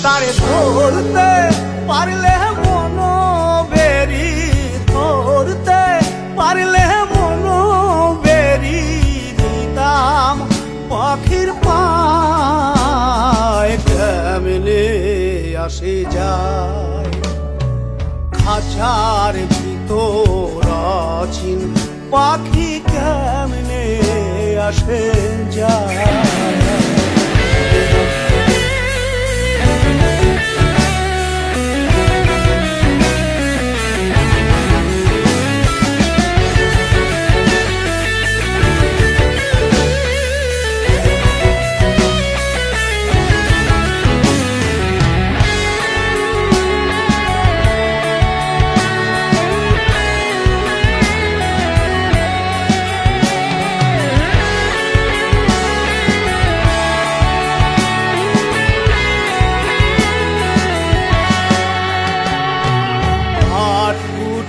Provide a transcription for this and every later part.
তারে ধরতে পারলে মন বেরি, ধরতে পারলে মন বেরি দিতাম পাখির পায়। কেমনে আসে যায় খাঁচার ভিতর অচিন পাখি, কেমনে আসে যায়।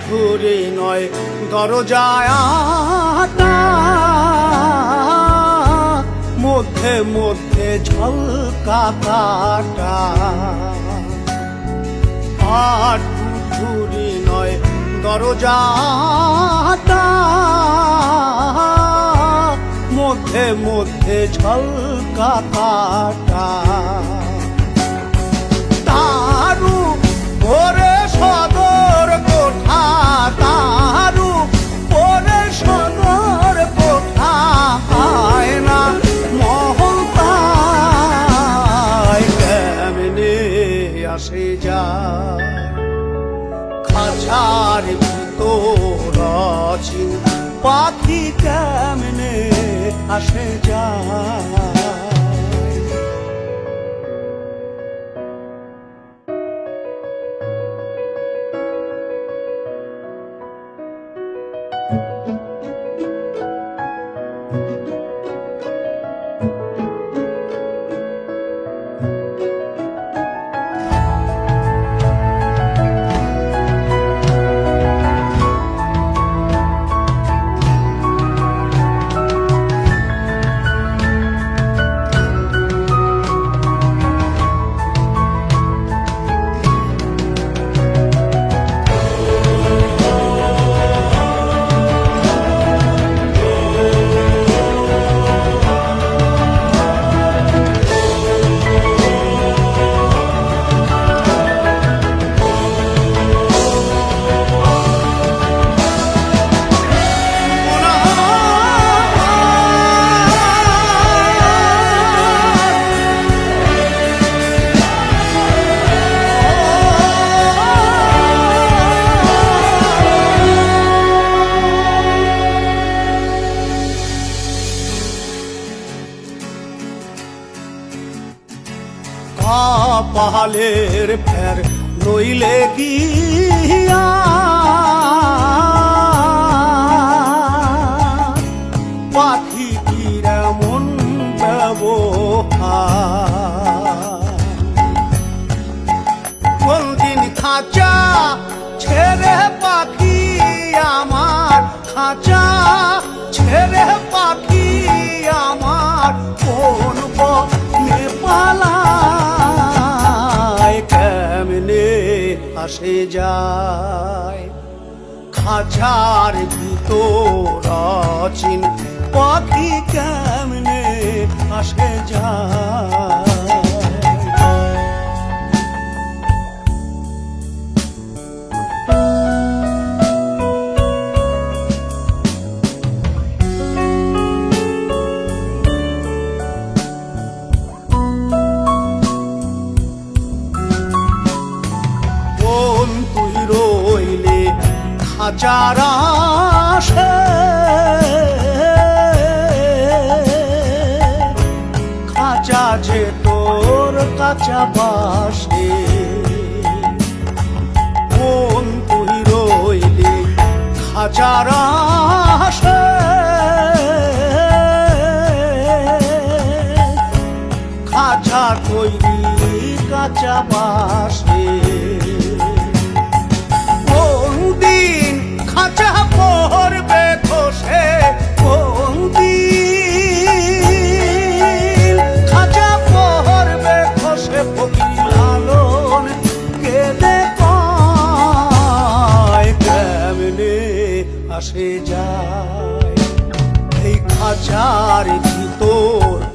ঘুরে নয় দরজায় আটা, মধ্যে মধ্যে ঝলকা কাটা। আর ঘুরে নয় দরজাটা, মধ্যে মধ্যে ঝলকা কাটা। তারু ভোরে সদর কোঠা, তারু ভোরে সদর কোঠা, আয়না মহল তাই। কেমনে আসে যায় খাঁচার ভিতর অচিন পাখি, কেমনে আসে যায়। কপালের ফের নইলে গিয়া, পাখি কিরা মন ব্যবহার। কোনদিন খাঁচা ছেড়ে পাখি আমার, খাঁচা ছেড়ে পাখি আমার কোন বনে পালায়। কেমনে আসে যায় খাঁচার ভিতর অচিন পাখি, কেমনে আসে যায়। খাঁচার আশে খাঁচা যে তোর কাঁচা বাসে, কোন তুই রইলি খাঁচার আশে। খাঁচা তৈরি কাঁচা বাসে, কোন দিন খাঁচা পড়বে খসে, কোন দিন খাঁচা পড়বে খসে। ফকির লালো ভেসে যায়। এই খাঁচার ভিতর